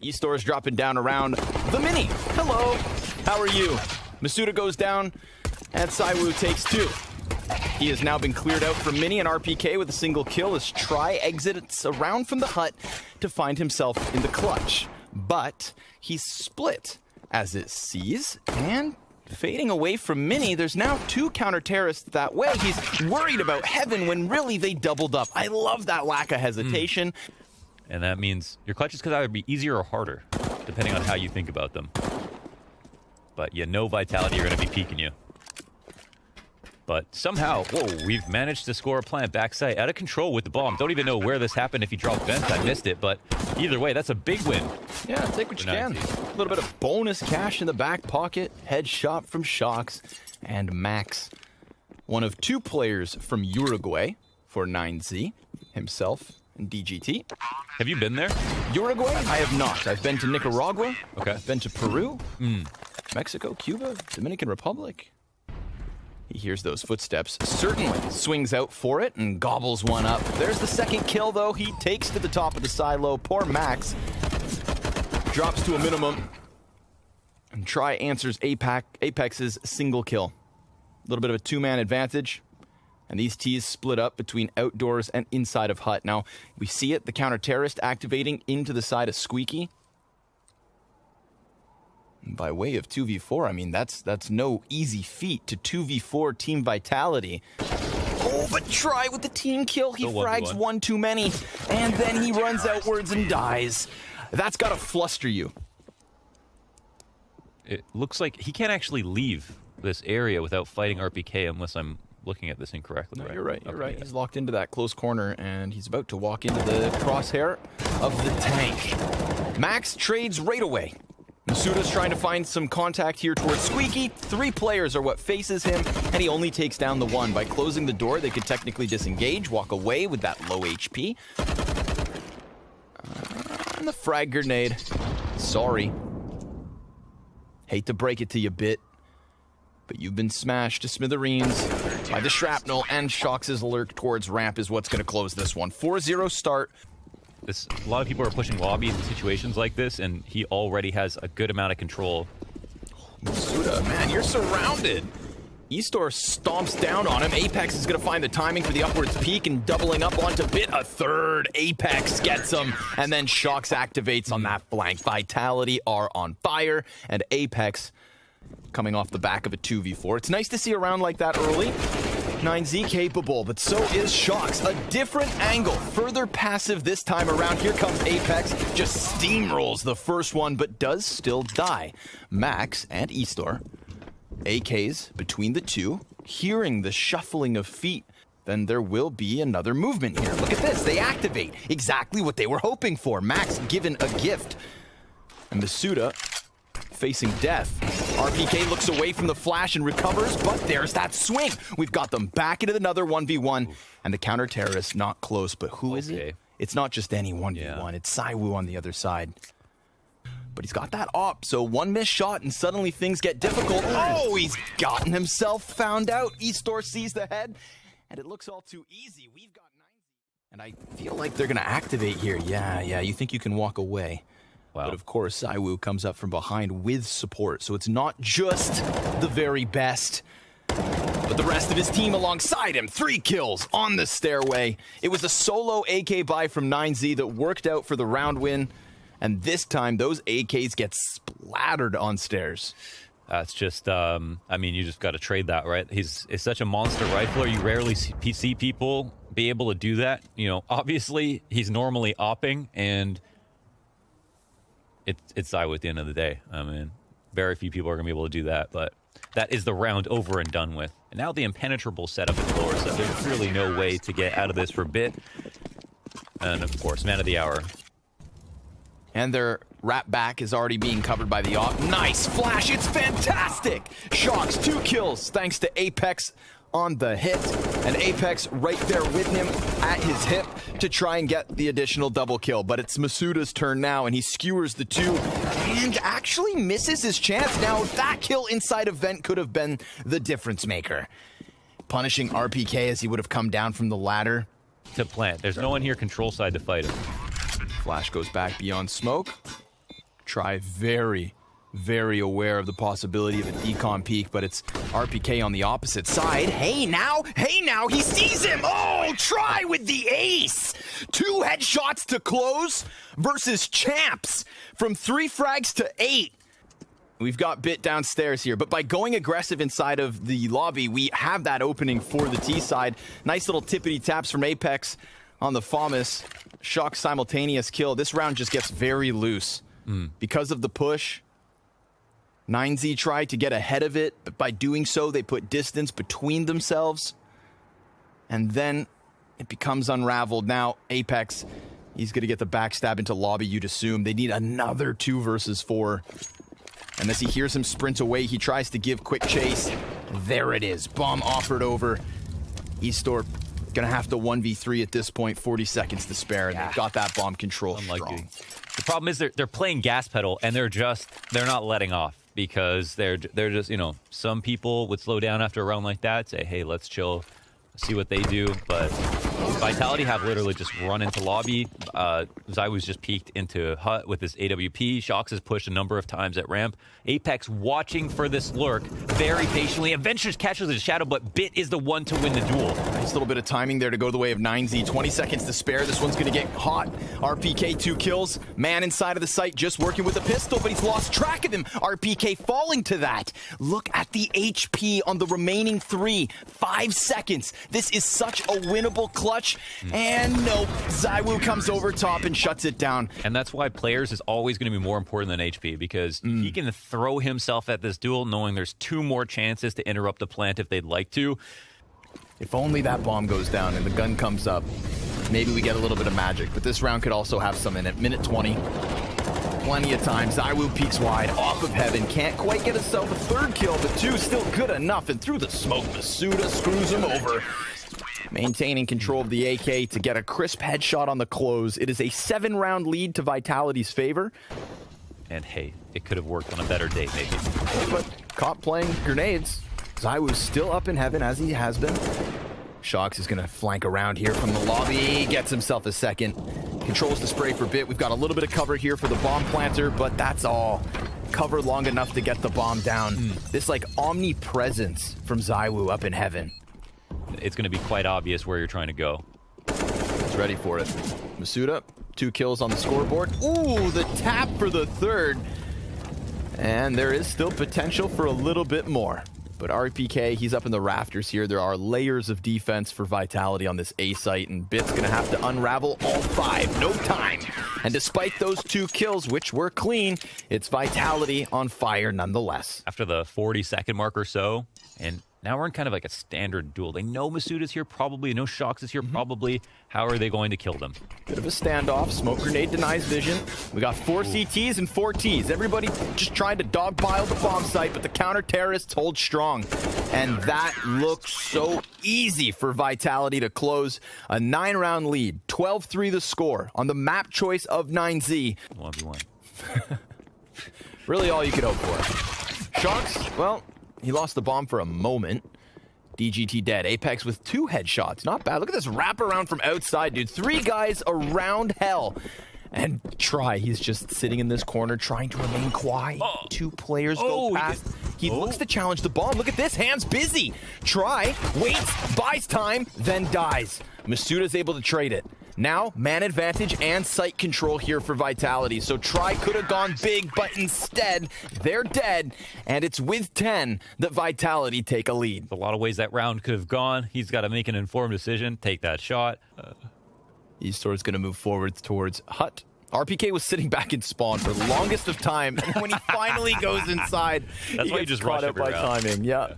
Estore's dropping down around the mini. Hello, how are you? Masuda goes down, and Saiwu takes 2. He has now been cleared out from mini and RPK with a single kill as Try exits around from the hut to find himself in the clutch. But he's split as it sees, and fading away from mini, there's now 2 counter-terrorists that way. He's worried about Heaven when really they doubled up. I love that lack of hesitation. And that means your clutches could either be easier or harder, depending on how you think about them. But you know Vitality are going to be peeking you. But somehow, whoa, we've managed to score a plant backside out of control with the bomb. Don't even know where this happened if he dropped vent. I missed it, but either way, that's a big win. Yeah, take what you can. A little bit of bonus cash in the back pocket. Headshot from Shox. And Max, one of 2 players from Uruguay for 9Z, himself and DGT. Have you been there? Uruguay? I have not. I've been to Nicaragua. Okay. I've been to Peru. Mexico, Cuba, Dominican Republic. He hears those footsteps, certainly swings out for it and gobbles one up. There's the second kill, though. He takes to the top of the silo. Poor Max drops to a minimum. And Try answers Apex's single kill. A little bit of a 2-man advantage. And these T's split up between outdoors and inside of hut. Now, we see it, the counter-terrorist activating into the side of Squeaky. By way of 2v4, I mean, that's no easy feat to 2v4 Team Vitality. Oh, but Try with the team kill. He frags 1 too many, and then he runs outwards and dies. That's got to fluster you. It looks like he can't actually leave this area without fighting RPK unless I'm looking at this incorrectly. No, right? You're right, you're okay, right. Yeah. He's locked into that close corner, and he's about to walk into the crosshair of the tank. Max trades right away. Masuda's trying to find some contact here towards Squeaky. 3 players are what faces him, and he only takes down the 1. By closing the door, they could technically disengage, walk away with that low HP. And the frag grenade. Sorry. Hate to break it to you, Bit, but you've been smashed to smithereens by the shrapnel, and Shox's lurk towards ramp is what's going to close this one. 4-0 start. A lot of people are pushing lobbies in situations like this, and he already has a good amount of control. Masuda, man, you're surrounded. Estor stomps down on him. Apex is going to find the timing for the upwards peak and doubling up onto Bit. A third. Apex gets him, and then Shox activates on that flank. Vitality are on fire, and Apex coming off the back of a 2v4. It's nice to see a round like that early. 9Z capable, but so is Shox. A different angle, further passive this time around. Here comes Apex, just steamrolls the first one, but does still die. Max and Estor, AKs between the 2, hearing the shuffling of feet. Then there will be another movement here. Look at this, they activate. Exactly what they were hoping for. Max given a gift. And Masuda facing death. RPK looks away from the flash and recovers, but there's that swing. We've got them back into another 1v1, and the counter-terrorist not close, but who is it? It's not just any 1v1, yeah. It's Saiwu on the other side. But he's got that op, so 1 missed shot, and suddenly things get difficult. Oh, he's gotten himself found out. Estor sees the head, and it looks all too easy. We've got 9. And I feel like they're going to activate here. Yeah, you think you can walk away. Wow. But of course, Saiwu comes up from behind with support, so it's not just the very best, but the rest of his team alongside him. 3 kills on the stairway. It was a solo AK buy from 9Z that worked out for the round win, and this time those AKs get splattered on stairs. That's just, I mean, you just got to trade that, right? He's such a monster rifler. You rarely see people be able to do that. You know, obviously, he's normally opping, and it's Saiwu at the end of the day. I mean, very few people are going to be able to do that, but that is the round over and done with. And now the impenetrable setup is lower, so there's really no way to get out of this for Bit. And, of course, man of the hour. And their wrap back is already being covered by the op. Nice flash, it's fantastic! Shox, 2 kills thanks to Apex on the hit, and Apex right there with him at his hip to try and get the additional double kill. But it's Masuda's turn now, and he skewers the 2 and actually misses his chance. Now that kill inside of vent could have been the difference maker, punishing RPK as he would have come down from the ladder to plant. There's no one here control side to fight him. Flash goes back beyond smoke. Try very aware of the possibility of a decon peek, but it's RPK on the opposite side. Hey now, he sees him! Oh, Try with the ace! 2 headshots to close versus Champs from 3 frags to 8. We've got Bit downstairs here, but by going aggressive inside of the lobby, we have that opening for the T side. Nice little tippity taps from Apex on the FAMAS. Shock simultaneous kill. This round just gets very loose. Because of the push, 9Z tried to get ahead of it, but by doing so, they put distance between themselves. And then it becomes unraveled. Now, Apex, he's going to get the backstab into lobby, you'd assume. They need another 2 versus 4. And as he hears him sprint away, he tries to give quick chase. There it is. Bomb offered over. eStore going to have to 1v3 at this point. 40 seconds to spare. And they've got that bomb control strong. The problem is they're playing gas pedal, and they're not letting off. Because they're just, you know, some people would slow down after a round like that, say, hey, let's chill, see what they do. But Vitality have literally just run into lobby. Zywoo's just peeked into Hut with his AWP. Shox has pushed a number of times at ramp. Apex watching for this lurk very patiently. Eventually catches a shadow, but Bit is the one to win the duel. Nice little bit of timing there to go the way of 9Z. 20 seconds to spare. This one's going to get hot. RPK 2 kills. Man inside of the site just working with a pistol, but he's lost track of him. RPK falling to that. Look at the HP on the remaining 3. 5 seconds. This is such a winnable clutch. And nope. Zywoo comes over top and shuts it down. And that's why players is always going to be more important than HP, because he can throw himself at this duel knowing there's 2 more chances to interrupt the plant if they'd like to. If only that bomb goes down and the gun comes up, maybe we get a little bit of magic. But this round could also have some in it. Minute 20. Plenty of time. Zywoo peeks wide off of heaven. Can't quite get himself a 3rd kill, but 2 still good enough. And through the smoke, Masuda screws him over. Maintaining control of the AK to get a crisp headshot on the close. It is a 7-round lead to Vitality's favor. And hey, it could have worked on a better day, maybe. But caught playing grenades. Zywoo's still up in heaven, as he has been. Shox is going to flank around here from the lobby. Gets himself a 2nd. Controls the spray for Bit. We've got a little bit of cover here for the bomb planter, but that's all. Cover long enough to get the bomb down. This, like, omnipresence from Zywoo up in heaven. It's going to be quite obvious where you're trying to go. He's ready for it. Masuda, 2 kills on the scoreboard. Ooh, the tap for the 3rd. And there is still potential for a little bit more. But RPK, he's up in the rafters here. There are layers of defense for Vitality on this A site, and Bit's going to have to unravel all 5. No time. And despite those 2 kills, which were clean, it's Vitality on fire nonetheless. After the 40-second mark or so, and now we're in kind of like a standard duel. They know Masuda's here probably, know Shox is here probably. How are they going to kill them? Bit of a standoff. Smoke grenade denies vision. We got 4 CTs and 4 Ts. Everybody just trying to dogpile the bomb site, but the counter-terrorists hold strong. And that looks so easy for Vitality to close a 9-round lead. 12-3 the score on the map choice of 9Z. 1v1. Really all you could hope for. Shox, well, he lost the bomb for a moment. DGT dead. Apex with 2 headshots. Not bad. Look at this wraparound from outside, dude. 3 guys around hell. And Try, he's just sitting in this corner trying to remain quiet. 2 players go past. He looks to challenge the bomb. Look at this. Hands busy. Try, waits, buys time, then dies. Masuda's able to trade it. Now, man advantage and site control here for Vitality. So Try could have gone big, but instead, they're dead. And it's with 10 that Vitality take a lead. A lot of ways that round could have gone. He's got to make an informed decision, take that shot. eStore's going to move forward towards Hut. RPK was sitting back in spawn for the longest of time. And when he finally goes inside, that's why you just rush up by timing. Yeah.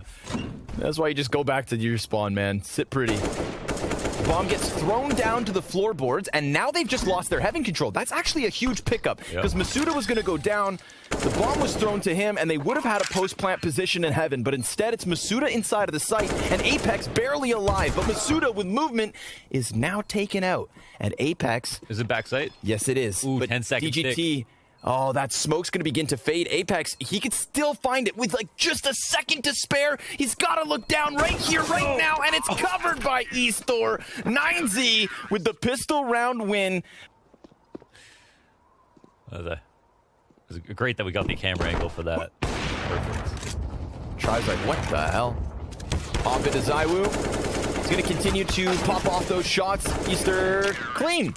That's why you just go back to your spawn, man. Sit pretty. Bomb gets thrown down to the floorboards, and now they've just lost their heaven control. That's actually a huge pickup, because Masuda was going to go down. The bomb was thrown to him, and they would have had a post-plant position in heaven, but instead it's Masuda inside of the site, and Apex barely alive. But Masuda, with movement, is now taken out. And Apex... Is it backside? Yes, it is. Ooh, but 10 seconds DGT... Oh, that smoke's going to begin to fade. Apex, he could still find it with like just a second to spare. He's got to look down right here, right now, and it's covered by eStore. 9Z with the pistol round win. It was great that we got the camera angle for that. Perfect. Tries like, what the hell? Pop into Zywoo. He's going to continue to pop off those shots. Easter, clean.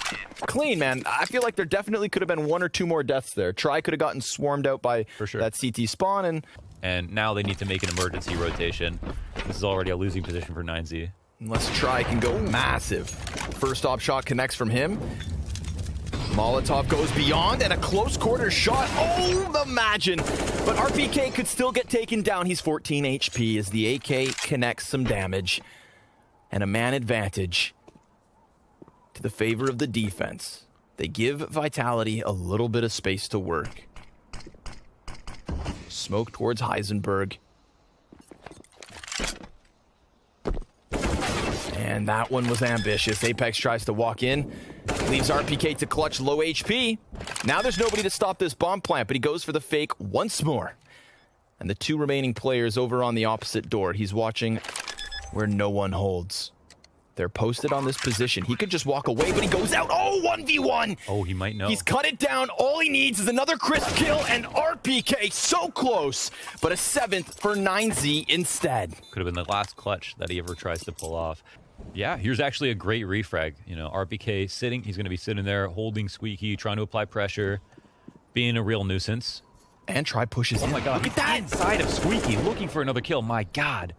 Clean, man. I feel like there definitely could have been 1 or 2 more deaths there. Try could have gotten swarmed out by For sure. that CT spawn. And now they need to make an emergency rotation. This is already a losing position for 9Z. Unless Try can go massive. First op shot connects from him. Molotov goes beyond, and a close quarter shot. Oh, imagine. But RPK could still get taken down. He's 14 HP as the AK connects some damage. And a man advantage to the favor of the defense. They give Vitality a little bit of space to work. Smoke towards Heisenberg. And that one was ambitious. Apex tries to walk in. Leaves RPK to clutch low HP. Now there's nobody to stop this bomb plant, but he goes for the fake once more. And the 2 remaining players over on the opposite door. He's watching where no one holds. They're posted on this position. He could just walk away, but he goes out. Oh, 1v1. Oh, he might know. He's cut it down. All he needs is another crisp kill, and RPK so close, but a 7th for 9Z instead. Could have been the last clutch that he ever tries to pull off. Yeah, here's actually a great refrag. You know, RPK sitting. He's going to be sitting there holding Squeaky, trying to apply pressure, being a real nuisance. And Try pushes in. Oh my god, Look at that. Inside of Squeaky, looking for another kill. My god.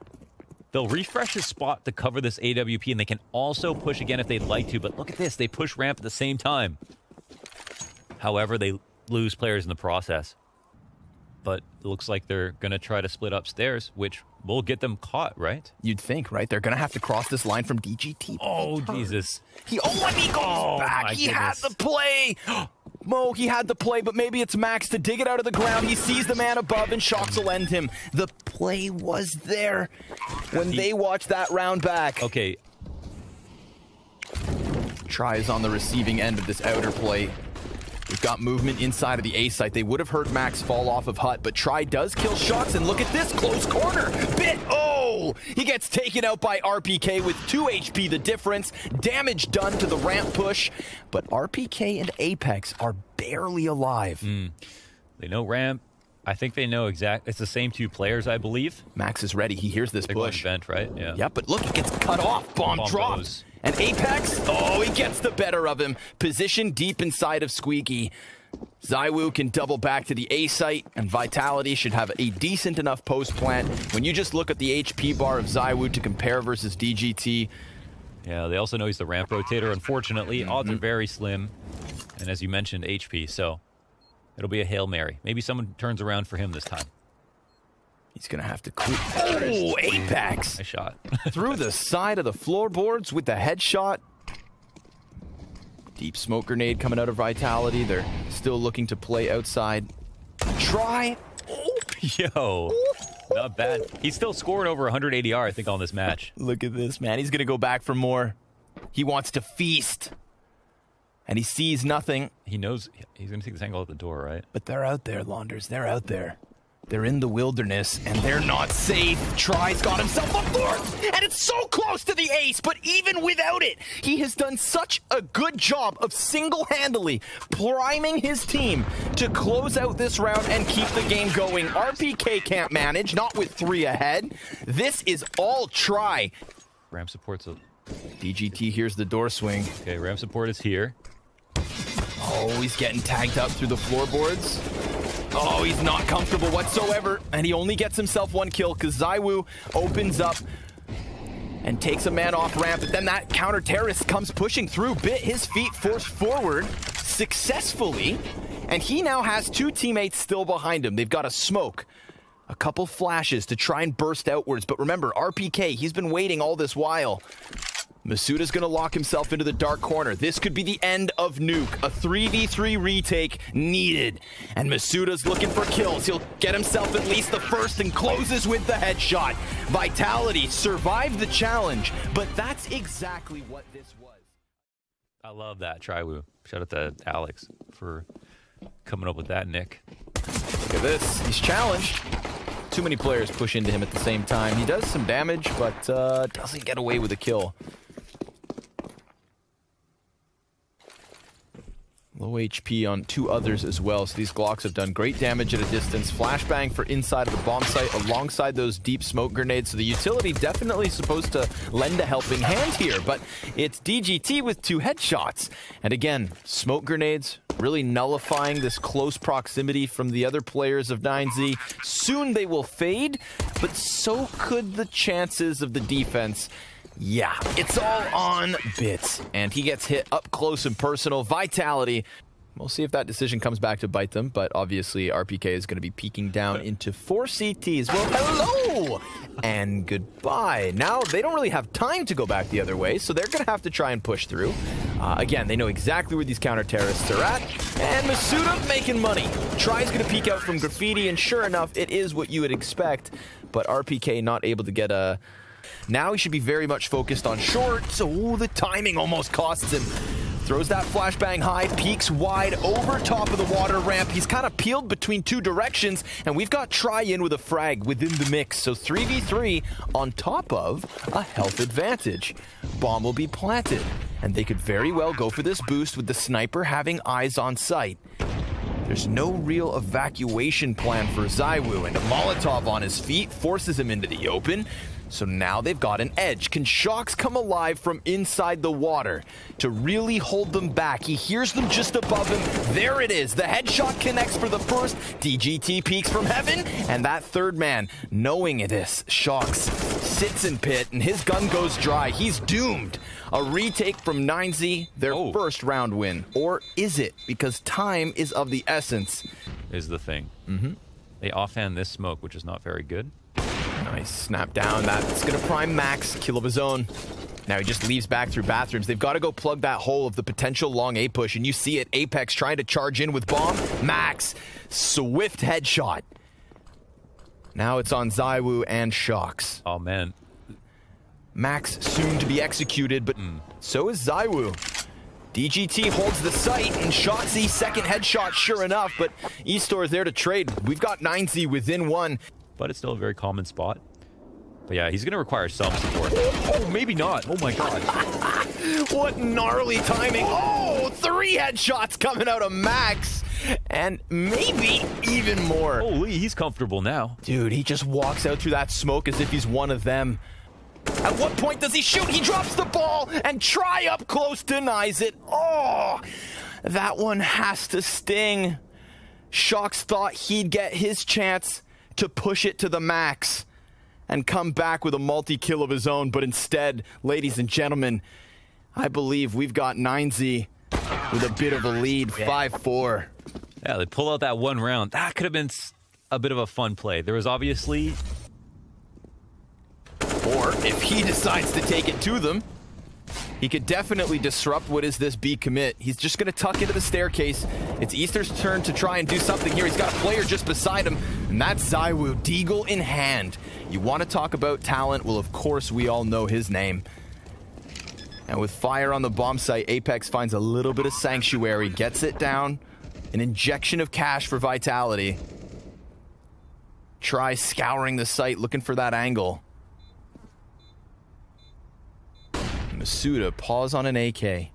They'll refresh his spot to cover this AWP, and they can also push again if they'd like to. But look at this. They push ramp at the same time. However, they lose players in the process. But it looks like they're going to try to split upstairs, which will get them caught, right? You'd think, right? They're going to have to cross this line from DGT. Oh, Jesus. And he goes back. He had the play. Mo, he had the play, but maybe it's Max to dig it out of the ground. He sees the man above, and Shocks will end him. The play was there when they watched that round back. Okay. Tries on the receiving end of this outer play. We've got movement inside of the A site. They would have heard Max fall off of Hut, but Try does kill Shocks, and look at this close corner. Bit, oh! He gets taken out by RPK with 2 HP the difference. Damage done to the ramp push, but RPK and Apex are barely alive. They know ramp. I think they know exact. It's the same 2 players, I believe. Max is ready. He hears this They're going push. vent, right? Yeah. Yep, but look, he gets cut off. Bomb drops. Goes. And Apex, oh, he gets the better of him. Position deep inside of Squeaky. Zywoo can double back to the A site, and Vitality should have a decent enough post plant. When you just look at the HP bar of Zywoo to compare versus DGT. Yeah, they also know he's the ramp rotator. Unfortunately, odds are very slim. And as you mentioned, HP, so it'll be a Hail Mary. Maybe someone turns around for him this time. He's going to have to clear. Oh, Apex! Nice shot. Through the side of the floorboards with the headshot. Deep smoke grenade coming out of Vitality. They're still looking to play outside. Try. Oh. Yo, not bad. He's still scoring over 100 ADR, I think, on this match. Look at this, man. He's going to go back for more. He wants to feast. And he sees nothing. He knows he's going to take this angle at the door, right? But they're out there, Launders. They're out there. They're in the wilderness, and they're not safe. Try's got himself a 4th, and it's so close to the ace, but even without it, he has done such a good job of single-handedly priming his team to close out this round and keep the game going. RPK can't manage, not with 3 ahead. This is all Try. Ramp support's a... DGT hears the door swing. Okay, ramp support is here. Oh, he's getting tagged up through the floorboards. Oh, he's not comfortable whatsoever, and he only gets himself 1 kill because Zywoo opens up and takes a man off ramp, but then that counter-terrorist comes pushing through. Bit his feet forced forward successfully, and he now has 2 teammates still behind him. They've got a smoke, a couple flashes to try and burst outwards, but remember, RPK, he's been waiting all this while. Masuda's going to lock himself into the dark corner. This could be the end of Nuke. A 3v3 retake needed. And Masuda's looking for kills. He'll get himself at least the first and closes with the headshot. Vitality survived the challenge, but that's exactly what this was. I love that, Trywoo. Shout out to Alex for coming up with that, Nick. Look at this. He's challenged. Too many players push into him at the same time. He does some damage, but doesn't get away with a kill. Low HP on 2 others as well, so these Glocks have done great damage at a distance. Flashbang for inside of the bomb site alongside those deep smoke grenades, so the utility definitely supposed to lend a helping hand here, but it's DGT with 2 headshots. And again, smoke grenades really nullifying this close proximity from the other players of 9Z. Soon they will fade, but so could the chances of the defense. Yeah, it's all on Bits, and he gets hit up close and personal. Vitality. We'll see if that decision comes back to bite them, but obviously RPK is going to be peeking down into 4 CTs. Well, hello and goodbye. Now, they don't really have time to go back the other way, so they're going to have to try and push through. Again, they know exactly where these counter-terrorists are at, and Masuda making money. Try's going to peek out from Graffiti, and sure enough, it is what you would expect, but RPK not able to get a... Now he should be very much focused on short, so the timing almost costs him. Throws that flashbang high, peeks wide over top of the water ramp. He's kind of peeled between 2 directions, and we've got Try in with a frag within the mix. So 3v3 on top of a health advantage. Bomb will be planted, and they could very well go for this boost with the sniper having eyes on sight. There's no real evacuation plan for Zywoo, and a Molotov on his feet forces him into the open. So now they've got an edge. Can Shocks come alive from inside the water to really hold them back? He hears them just above him. There it is. The headshot connects for the first. DGT peeks from heaven. And that third man, knowing it is, Shocks sits in pit and his gun goes dry. He's doomed. A retake from 9Z, their first round win. Or is it? Because time is of the essence. Is the thing. They offhand this smoke, which is not very good. Nice snap down. That's going to prime Max, kill of his own. Now he just leaves back through bathrooms. They've got to go plug that hole of the potential long A push, and you see it. Apex trying to charge in with bomb. Max, swift headshot. Now it's on Zywoo and Shocks. Oh, man. Max soon to be executed, but so is Zywoo. DGT holds the site, and Shoxy second headshot sure enough, but eStore is there to trade. We've got 9Z within 1. But it's still a very common spot. But yeah, he's going to require some support. Oh, maybe not. Oh my god. What gnarly timing. Oh, 3 headshots coming out of Max. And maybe even more. Holy, he's comfortable now. Dude, he just walks out through that smoke as if he's one of them. At what point does he shoot? He drops the ball, and Try up close denies it. Oh, that one has to sting. Shocks thought he'd get his chance to push it to the max and come back with a multi-kill of his own, but instead, ladies and gentlemen, I believe we've got 9Z with a bit of a lead, 5-4. Yeah, they pull out that one round. That could have been a bit of a fun play. There was obviously... Or if he decides to take it to them, he could definitely disrupt what is this B commit. He's just going to tuck into the staircase. It's Easter's turn to try and do something here. He's got a player just beside him, and that's Zywoo, Deagle in hand. You want to talk about talent? Well, of course, we all know his name. And with fire on the bomb site, Apex finds a little bit of sanctuary, gets it down. An injection of cash for Vitality. Try scouring the site, looking for that angle. Masuda, pause on an AK.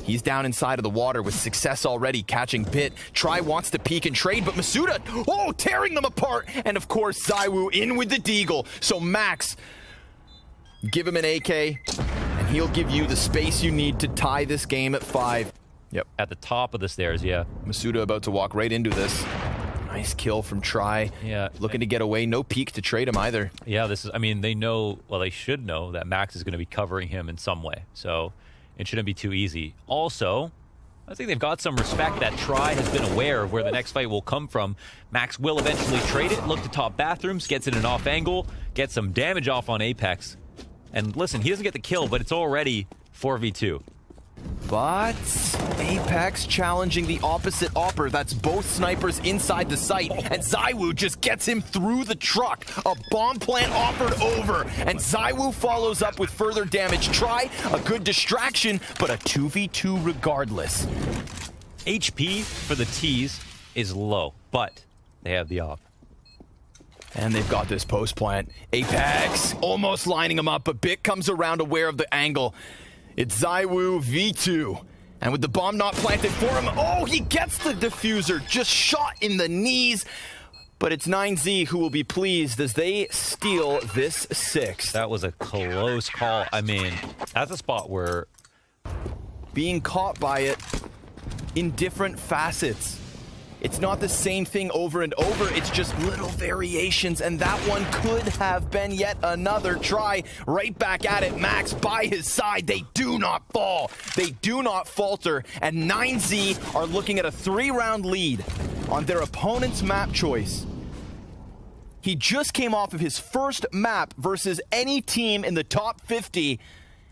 He's down inside of the water with success already, catching Bit. Try wants to peek and trade, but Masuda, tearing them apart. And of course, Zywoo in with the Deagle. So Max, give him an AK, and he'll give you the space you need to tie this game at 5. Yep. At the top of the stairs, yeah. Masuda about to walk right into this. Nice kill from Try. Yeah. Looking to get away. No peek to trade him either. Yeah, this is, I mean, they know, well, they should know that Max is going to be covering him in some way. So it shouldn't be too easy. Also, I think they've got some respect that Try has been aware of where the next fight will come from. Max will eventually trade it, look to top bathrooms, gets it in an off angle, gets some damage off on Apex. And listen, he doesn't get the kill, but it's already 4v2. But Apex challenging the opposite offer. That's both snipers inside the site. And Zywoo just gets him through the truck. A bomb plant offered over. And Zywoo follows up with further damage. Try a good distraction, but a 2v2 regardless. HP for the T's is low, but they have the op. And they've got this post plant. Apex almost lining him up, but Bit comes around aware of the angle. It's Zywoo V2, And with the bomb not planted for him, oh, he gets the diffuser, just shot in the knees. But it's 9Z who will be pleased as they steal this 6. That was a close call. I mean, that's a spot where being caught by it in different facets. It's not the same thing over and over. It's just little variations, and that one could have been yet another try. Right back at it, Max by his side. They do not fall. They do not falter, and 9Z are looking at a 3-round lead on their opponent's map choice. He just came off of his first map versus any team in the top 50,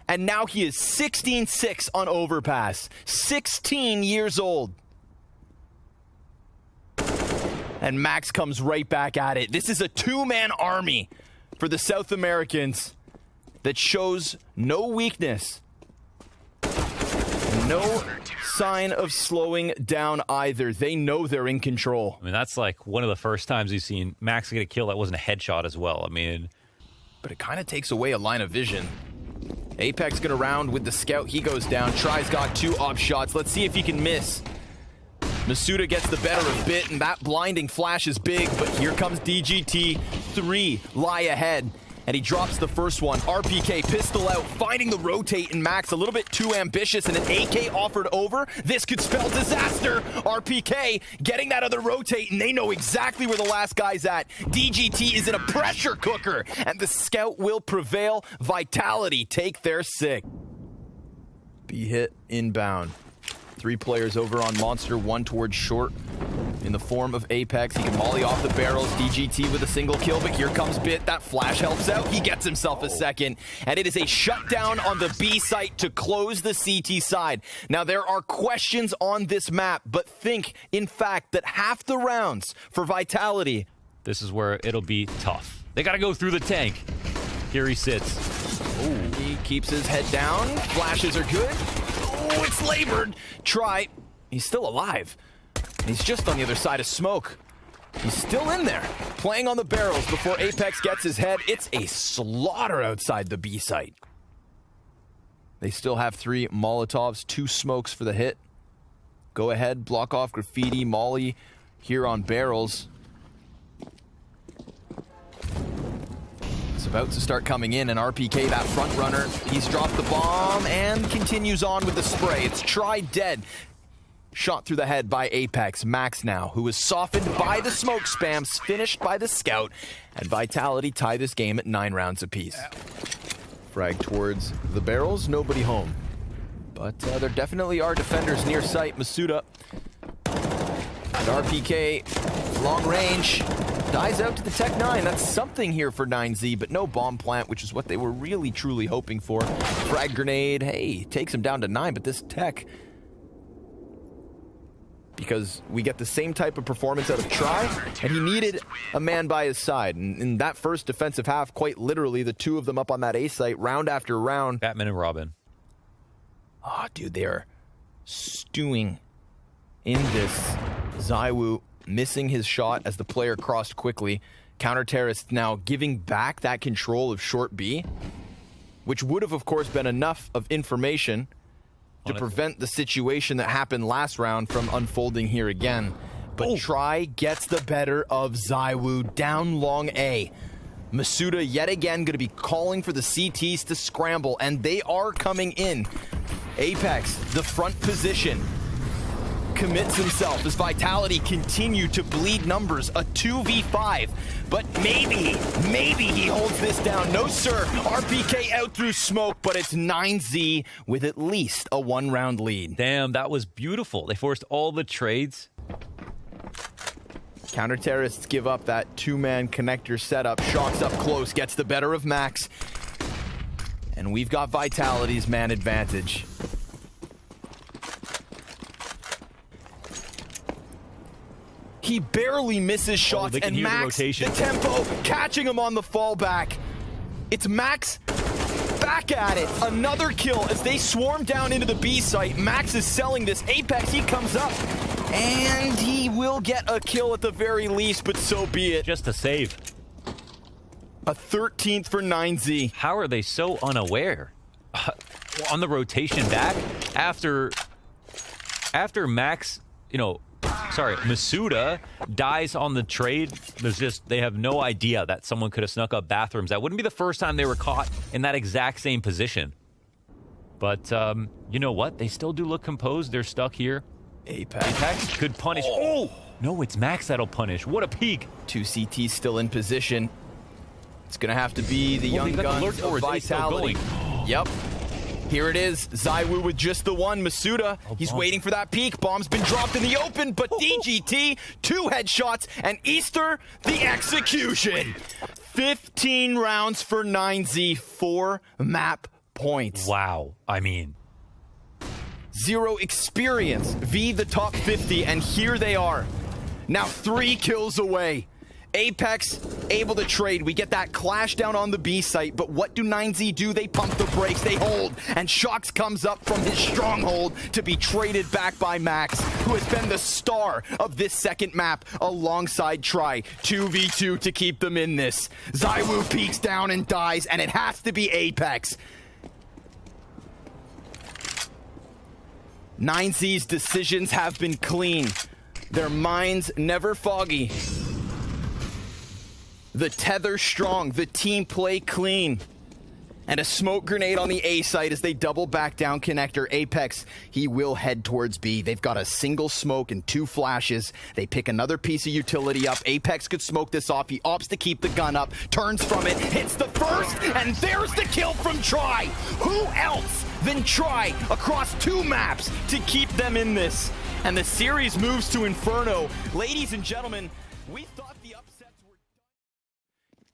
and now he is 16-6 on Overpass. 16 years old. And Max comes right back at it. This is a 2-man army for the South Americans that shows no weakness. No sign of slowing down either. They know they're in control. I mean, that's like one of the first times we've seen Max get a kill that wasn't a headshot as well. I mean, but it kind of takes away a line of vision. Apex going to round with the scout. He goes down. Try's got 2 op shots. Let's see if he can miss. Masuda gets the better of Bit, and that blinding flash is big, but here comes DGT. 3 lie ahead, and he drops the first one. RPK pistol out, finding the rotate, and Max a little bit too ambitious, and an AK offered over. This could spell disaster. RPK getting that other rotate, and they know exactly where the last guy's at. DGT is in a pressure cooker, and the scout will prevail. Vitality take their 6. Be hit inbound. 3 players over on Monster, 1 towards short in the form of Apex. He can molly off the barrels. DGT with a single kill, but here comes Bit. That flash helps out. He gets himself a second, and it is a shutdown on the B site to close the CT side. Now, there are questions on this map, but think, in fact, that half the rounds for Vitality. this is where it'll be tough. They got to go through the tank. Here he sits. Oh, he keeps his head down. Flashes are good. Oh, it's labored. Try. He's still alive. He's just on the other side of smoke. He's still in there, playing on the barrels before Apex gets his head. It's a slaughter outside the B site. They still have 3 Molotovs, 2 smokes for the hit. Go ahead, block off graffiti, molly here on barrels. It's about to start coming in, and RPK, that front runner, he's dropped the bomb and continues on with the spray. It's tried dead. Shot through the head by Apex. Max now, who is softened by the smoke spams, finished by the scout, and Vitality tie this game at 9 rounds apiece. Frag towards the barrels, nobody home. But there definitely are defenders near site. Masuda and RPK, long range, dies out to the Tech 9. That's something here for 9Z, but no bomb plant, which is what they were really, truly hoping for. Frag grenade, hey, takes him down to 9, but this Tech, because we get the same type of performance out of Try, and he needed a man by his side. And in that first defensive half, quite literally, the 2 of them up on that A site, round after round. Batman and Robin. Oh, dude, they are stewing in this. Zywoo missing his shot as the player crossed quickly. Counter-terrorists now giving back that control of short B, which would have, of course, been enough of information to prevent the situation that happened last round from unfolding here again. But Try gets the better of Zywoo down long A. Masuda yet again going to be calling for the CTs to scramble, and they are coming in. Apex, the front position, commits himself as Vitality continue to bleed numbers, a 2v5, but maybe he holds this down. No sir, RPK out through smoke, but it's 9Z with at least a 1-round lead. Damn, that was beautiful. They forced all the trades. Counter-terrorists give up that 2-man connector setup. Shocks up close, gets the better of Max. And we've got Vitality's man advantage. He barely misses shots, and Max, the tempo, catching him on the fallback. It's Max back at it. Another kill as they swarm down into the B site. Max is selling this. Apex, he comes up, and he will get a kill at the very least, but so be it. Just a save. A 13th for 9Z. How are they so unaware? On the rotation back, after after Max, Masuda dies on the trade, they have no idea that someone could have snuck up bathrooms. That wouldn't be the first time they were caught in that exact same position. But you know what? They still do look composed. They're stuck here. Apex could punish. Oh! No, it's Max that'll punish. What a peek. 2 CTs still in position. It's going to have to be the young guns of Vitality. Yep. Here it is. ZywOo with just the one. Masuda, he's waiting for that peek. Bomb's been dropped in the open, but DGT, 2 headshots, and Easter, the execution. 15 rounds for 9Z, 4 map points. Wow. I mean, 0 experience, V the top 50, and here they are. Now 3 kills away. Apex able to trade. We get that clash down on the B site, but what do 9Z do? They pump the brakes, they hold, and Shox comes up from his stronghold to be traded back by Max, who has been the star of this second map alongside Try. 2v2 to keep them in this. ZywOo peeks down and dies, and it has to be Apex. 9Z's decisions have been clean. Their minds never foggy. The tether strong, the team play clean. And a smoke grenade on the A site as they double back down connector. Apex, he will head towards B. They've got a single smoke and 2 flashes. They pick another piece of utility up. Apex could smoke this off. He opts to keep the gun up, turns from it, hits the first, and there's the kill from Try. Who else than Try across 2 maps to keep them in this? And the series moves to Inferno. Ladies and gentlemen, we thought the upsets were done.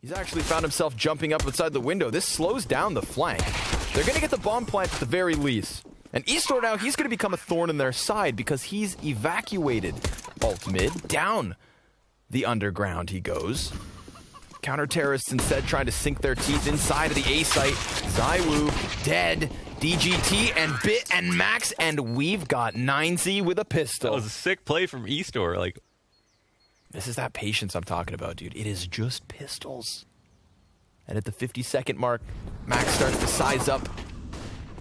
He's actually found himself jumping up outside the window. This slows down the flank. They're going to get the bomb plant at the very least. And Eastor now, he's going to become a thorn in their side because he's evacuated. Alt mid, down the underground he goes. Counter-terrorists instead trying to sink their teeth inside of the A site. ZywOo dead. DGT and Bit and Max, and we've got 9Z with a pistol. That was a sick play from Eastor. Like, this is that patience I'm talking about, dude. It is just pistols. And at the 50-second mark, Max starts to size up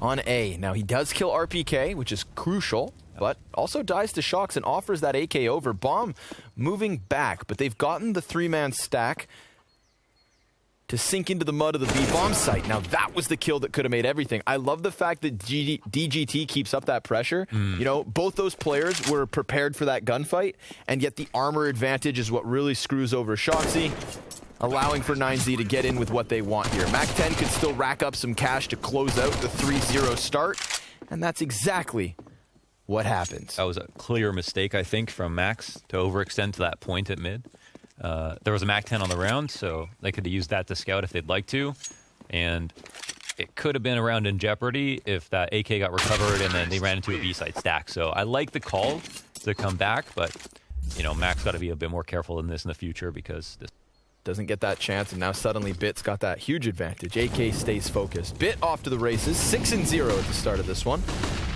on A. Now, he does kill RPK, which is crucial, but also dies to Shox and offers that AK over. Bomb moving back, but they've gotten the 3-man stack to sink into the mud of the B-bomb site. Now, that was the kill that could have made everything. I love the fact that DGT keeps up that pressure. You know, both those players were prepared for that gunfight, and yet the armor advantage is what really screws over Shoxy, allowing for 9Z to get in with what they want here. Mac-10 could still rack up some cash to close out the 3-0 start, and that's exactly what happens. That was a clear mistake, I think, from Max to overextend to that point at mid. There was a Mac-10 on the round, so they could have used that to scout if they'd like to. And it could have been a round in jeopardy if that AK got recovered and then they ran into a B-side stack. So I like the call to come back, but, you know, Max got to be a bit more careful in this in the future because this doesn't get that chance, and now suddenly Bit's got that huge advantage. AK stays focused. Bit off to the races, 6-0 at the start of this one.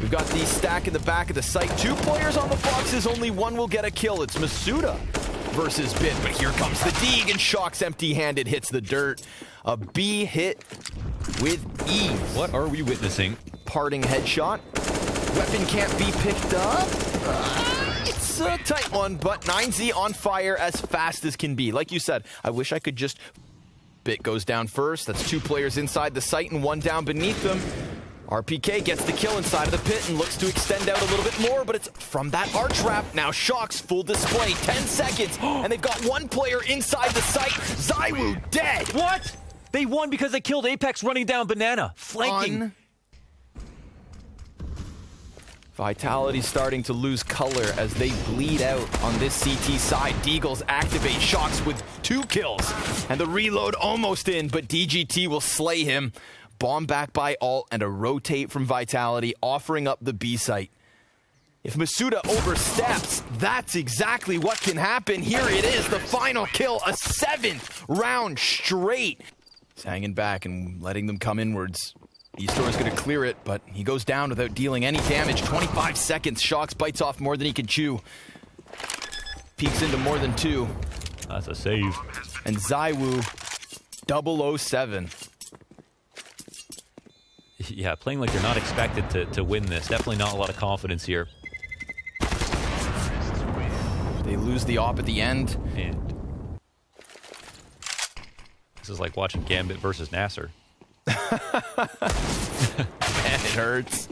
We've got the stack in the back of the site. 2 players on the Foxes, only 1 will get a kill. It's Masuda versus Bit, but here comes the Deeg, and Shox empty-handed hits the dirt. A B hit with ease. What are we witnessing? Parting headshot. Weapon can't be picked up. It's a tight one, but 9Z on fire as fast as can be. Like you said, I wish I could just... Bit goes down first. That's 2 players inside the site and 1 down beneath them. RPK gets the kill inside of the pit and looks to extend out a little bit more, but it's from that arch wrap. Now Shox, full display, 10 seconds, and they've got 1 player inside the site. ZywOo dead. What? They won because they killed Apex running down Banana, flanking. Vitality starting to lose color as they bleed out on this CT side. Deagles activate Shox with 2 kills, and the reload almost in, but DGT will slay him. Bomb back by Alt and a rotate from Vitality, offering up the B site. If Masuda oversteps, that's exactly what can happen. Here it is, the final kill, a 7th round straight. He's hanging back and letting them come inwards. Eastor is going to clear it, but he goes down without dealing any damage. 25 seconds, Shox bites off more than he can chew. Peeks into more than 2. That's a save. And ZywOo, 007. Yeah, playing like you're not expected to win this. Definitely not a lot of confidence here. lose the op at the end. And this is like watching Gambit versus Nasser. Man, it hurts.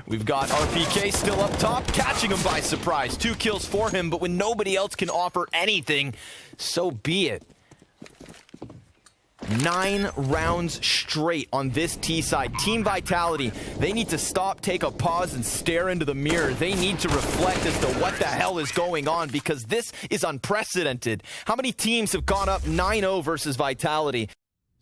We've got RPK still up top, catching him by surprise. 2 kills for him, but when nobody else can offer anything, so be it. 9 rounds straight on this T side. Team Vitality, they need to stop, take a pause, and stare into the mirror. They need to reflect as to what the hell is going on, because this is unprecedented. How many teams have gone up 9-0 versus Vitality?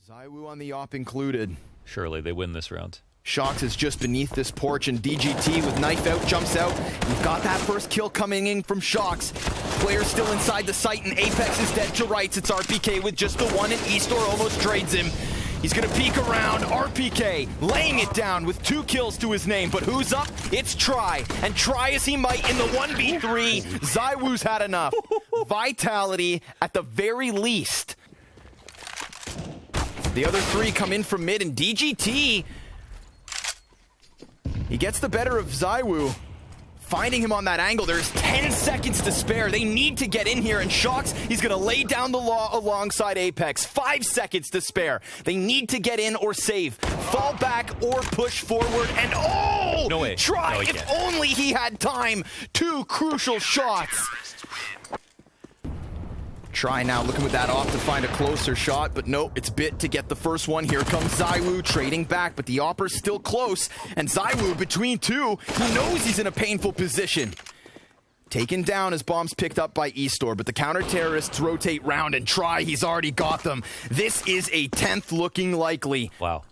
ZywOo on the op included. Surely they win this round. Shox is just beneath this porch, and DGT with knife out jumps out. You've got that first kill coming in from Shox. Player still inside the site, and Apex is dead to rights. It's RPK with just the one, and eStore almost trades him. He's gonna peek around. RPK laying it down with 2 kills to his name, but who's up? It's Try, and try as he might in the 1v3. ZywOo's had enough. Vitality, at the very least. The other 3 come in from mid, and DGT, he gets the better of ZywOo, finding him on that angle. There's 10 seconds to spare. They need to get in here, and Shox, he's going to lay down the law alongside Apex. 5 seconds to spare. They need to get in or save. Fall back or push forward, and oh! No way. Try, No, he if can't. only he had time. 2 crucial shots. Try now looking with that off to find a closer shot, but nope, it's Bit to get the first one. Here comes ZywOo trading back, but the opper's still close, and ZywOo between 2, he knows he's in a painful position. Taken down as bombs picked up by eStore, but the counter-terrorists rotate round, and Try, he's already got them. This is a 10th looking likely. Wow.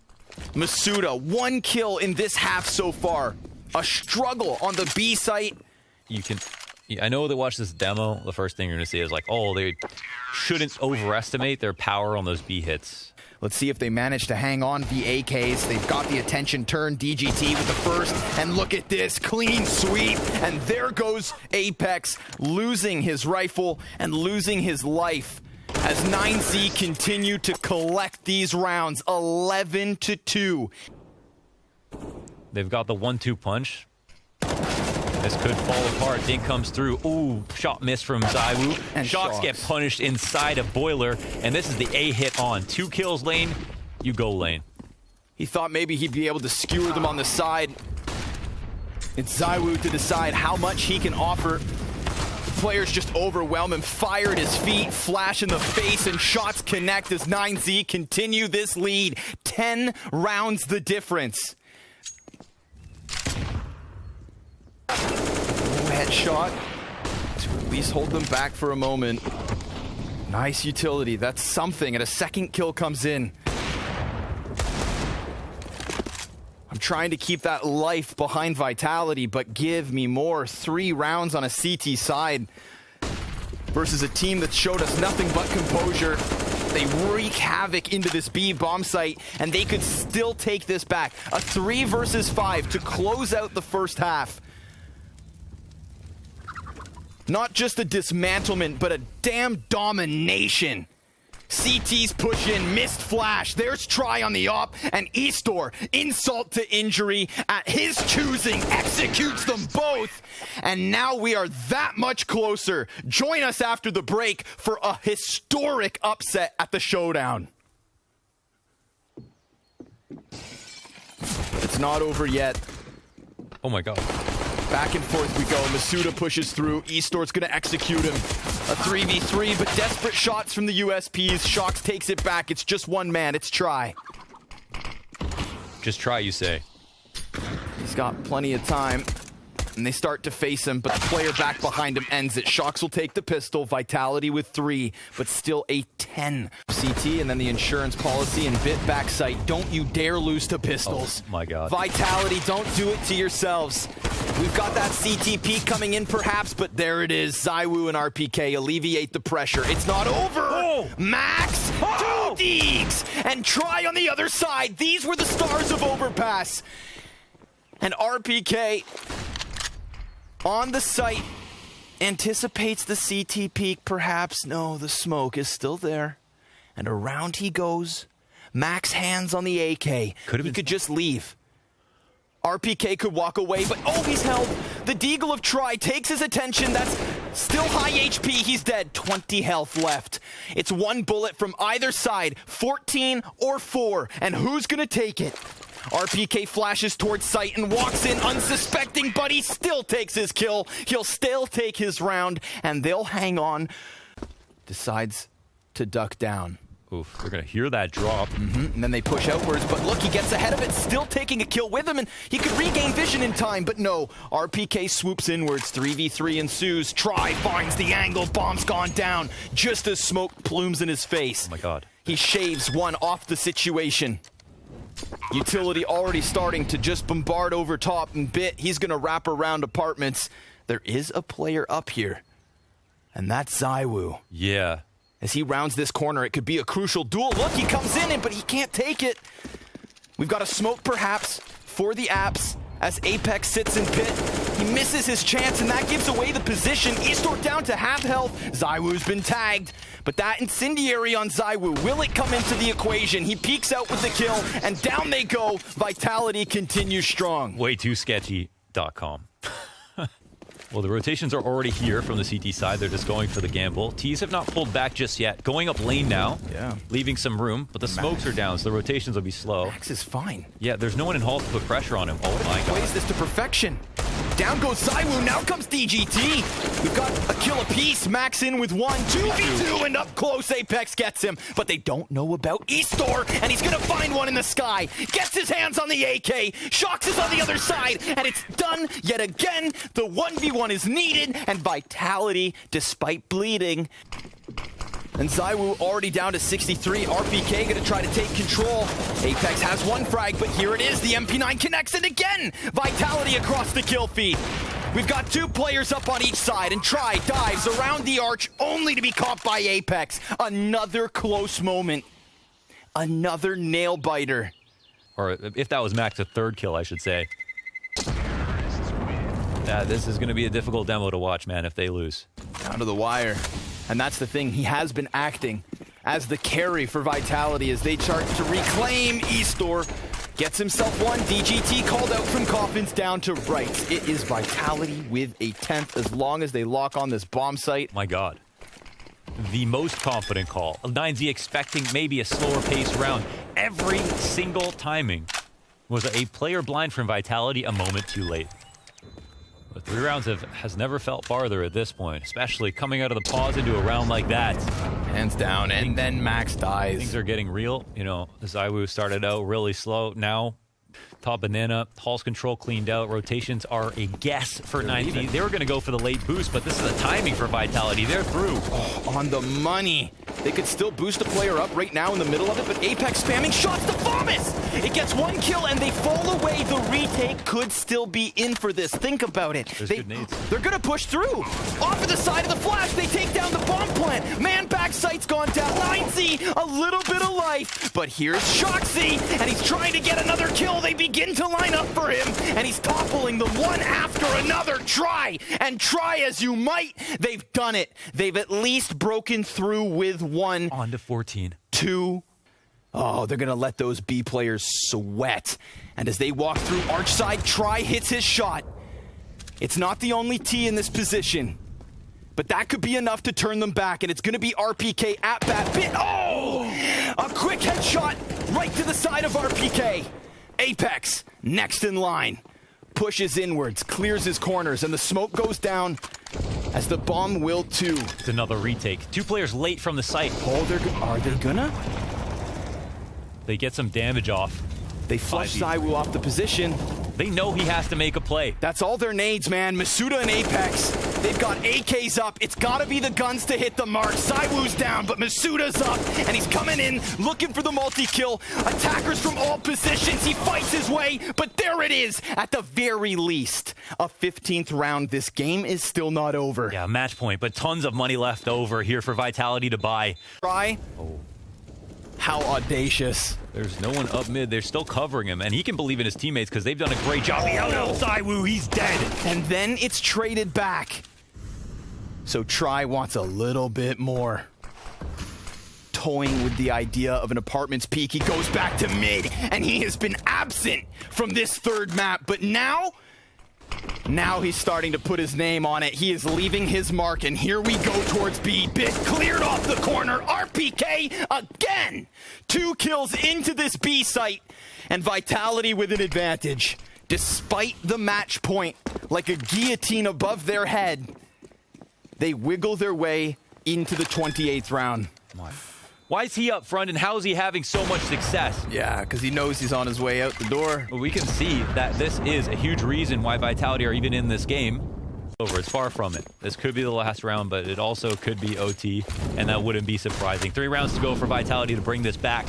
Masuda, 1 kill in this half so far. A struggle on the B site. I know they watch this demo, the first thing you're going to see is like, oh, they shouldn't overestimate their power on those B hits. Let's see if they manage to hang on the AKs. They've got the attention turned. DGT with the first, and look at this, clean sweep, and there goes Apex, losing his rifle and losing his life as 9Z continue to collect these rounds, 11-2. They've got the 1-2 punch. This could fall apart. Dink comes through. Ooh, shot missed from ZywOo. And Shots get punished inside a boiler, and this is the A hit on. 2 kills lane, you go lane. He thought maybe he'd be able to skewer them on the side. It's ZywOo to decide how much he can offer. Players just overwhelm him. Fire at his feet, flash in the face, and shots connect as 9Z continue this lead. 10 rounds the difference. Headshot to at least hold them back for a moment. Nice utility. That's something. And a second kill comes in. I'm trying to keep that life behind Vitality, but give me more. 3 rounds on a CT side versus a team that showed us nothing but composure. They wreak havoc into this B bomb site, and they could still take this back. A 3 versus 5 to close out the first half. Not just a dismantlement, but a damn domination. CT's push in, missed flash. There's Try on the op, and eStore, insult to injury, at his choosing, executes them both. And now we are that much closer. Join us after the break for a historic upset at the showdown. It's not over yet. Oh my god. Back and forth we go. Masuda pushes through. eStore's going to execute him. A 3v3, but desperate shots from the USPs. Shox takes it back. It's just one man. It's Try. Just Try, you say. He's got plenty of time. And they start to face him, but the player back behind him ends it. Shox will take the pistol. Vitality with 3, but still a 10. CT, and then the insurance policy and Bit backside. Don't you dare lose to pistols. Oh my god. Vitality, don't do it to yourselves. We've got that CT peak coming in perhaps, but there it is. ZywOo and RPK alleviate the pressure. It's not over. Oh. Max, 2 Deegs, and Try on the other side. These were the stars of Overpass. And RPK on the site anticipates the CT peak, perhaps. No, the smoke is still there. And around he goes. Max hands on the AK. He could just leave. RPK could walk away, but oh, he's held. The Deagle of Try takes his attention. That's Still high HP, he's dead. 20 health left. It's one bullet from either side, 14 or 4, and who's gonna take it? RPK flashes towards sight and walks in unsuspecting, but he still takes his kill. He'll still take his round, and they'll hang on. Decides to duck down. Oof, they're going to hear that drop. And then they push outwards, but look, he gets ahead of it, still taking a kill with him, and he could regain vision in time, but no. RPK swoops inwards, 3v3 ensues. Try finds the angle, bomb's gone down, just as smoke plumes in his face. Oh my god. He shaves one off the situation. Utility already starting to just bombard over top, and Bit, he's going to wrap around apartments. There is a player up here, and that's ZywOo. Yeah. As he rounds this corner, it could be a crucial duel. Look, he comes in, but he can't take it. We've got a smoke, perhaps, for the apps as Apex sits in pit. He misses his chance, and that gives away the position. eStore down to half health. ZywOo's been tagged, but that incendiary on ZywOo, will it come into the equation? He peeks out with the kill, and down they go. Vitality continues strong. Way2sketchy.com. Well, the rotations are already here from the CT side. They're just going for the gamble. T's have not pulled back just yet. Going up lane now. Yeah. Leaving some room, but the smokes are down, so the rotations will be slow. Max is fine. Yeah, there's no one in Hall to put pressure on him. Oh my god. Plays this to perfection. Down goes ZywOo, now comes DGT. We've got a kill apiece. Max in with 1, 2v2, and up close Apex gets him. But they don't know about eStore, and he's gonna find one in the sky. Gets his hands on the AK, Shocks is on the other side, and it's done yet again. The 1v1 is needed, and Vitality, despite bleeding. And ZywOo already down to 63. RPK gonna try to take control. Apex has one frag, but here it is. The MP9 connects it again. Vitality across the kill feed. We've got 2 players up on each side, and Try dives around the arch only to be caught by Apex. Another close moment. Another nail biter. Or if that was Max, a third kill, I should say. This is going to be a difficult demo to watch, man, if they lose. Down to the wire. And that's the thing, he has been acting as the carry for Vitality as they start to reclaim eStore. Gets himself one, DGT called out from coffins down to rights. It is Vitality with a 10th as long as they lock on this bomb site. My god. The most confident call. 9Z expecting maybe a slower pace round. Every single timing was a player blind from Vitality a moment too late. But 3 rounds has never felt farther at this point, especially coming out of the pause into a round like that. Hands down, and then Max dies. Things are getting real. You know, ZywOo started out really slow. Now, top banana, Hall's control cleaned out. Rotations are a guess for 9Z. They were going to go for the late boost, but this is the timing for Vitality. They're through. Oh, on the money. They could still boost a player up right now in the middle of it, but Apex spamming shots to Vomus! It gets 1 kill and they fall away. The retake could still be in for this. Think about it. Good nades. They're gonna push through. Off of the side of the flash, they take down the bomb plant. Man back sight's gone down. 9Z, a little bit of life. But here's Shoxy, and he's trying to get another kill. They begin to line up for him, and he's toppling them one after another. Try as you might. They've done it. They've at least broken through with 1. On to 14. 2. Oh, they're going to let those B players sweat. And as they walk through Archside, Try hits his shot. It's not the only T in this position, but that could be enough to turn them back, and it's going to be RPK at bat. Bit. Oh! A quick headshot right to the side of RPK. Apex, next in line. Pushes inwards, clears his corners, and the smoke goes down as the bomb will too. It's another retake. 2 players late from the site. Oh, are they gonna? They get some damage off. They flush ZywOo off the position. They know he has to make a play. That's all their nades, man. Masuda and Apex. They've got AKs up. It's gotta be the guns to hit the mark. ZywOo's down, but Masuda's up, and he's coming in, looking for the multi-kill. Attackers from all positions. He fights his way, but there it is. At the very least, a 15th round. This game is still not over. Yeah, match point, but tons of money left over here for Vitality to buy. Try. Oh. How audacious. There's no one up mid. They're still covering him, and he can believe in his teammates because they've done a great job. He out ZywOo. He's dead. And then it's traded back. So Try wants a little bit more. Toying with the idea of an apartment's peak, he goes back to mid, and he has been absent from this 3rd map. But now, Now he's starting to put his name on it. He is leaving his mark, and here we go towards B. Bit cleared off the corner. RPK again. 2 kills into this B site, and Vitality with an advantage. Despite the match point, like a guillotine above their head, they wiggle their way into the 28th round. Why is he up front, and how is he having so much success? Yeah, because he knows he's on his way out the door. Well, we can see that this is a huge reason why Vitality are even in this game. It's far from it. This could be the last round, but it also could be OT, and that wouldn't be surprising. 3 rounds to go for Vitality to bring this back.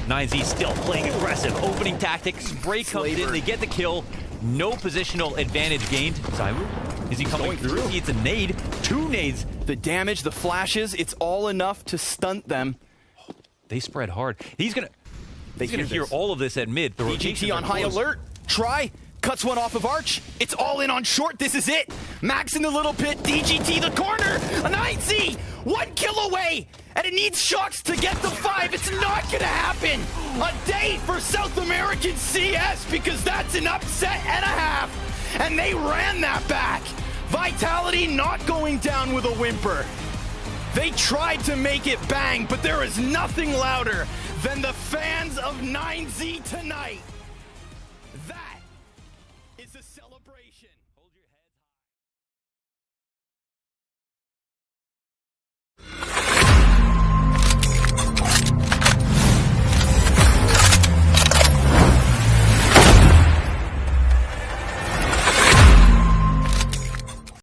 9Z still playing aggressive. Opening tactic. Spray comes in. They get the kill. No positional advantage gained. Zaiwu, is he coming through? He hits a nade. 2 nades. The damage, the flashes, it's all enough to stunt them. They spread hard. He's gonna hear all of this at mid. The DGT on high alert. Try. Cuts one off of Arch. It's all in on short. This is it. Max in the little pit. DGT the corner. A 9Z. 1 kill away. And it needs Shocks to get the 5. It's not going to happen. A day for South American CS, because that's an upset and a half. And they ran that back. Vitality not going down with a whimper. They tried to make it bang, but there is nothing louder than the fans of 9Z tonight.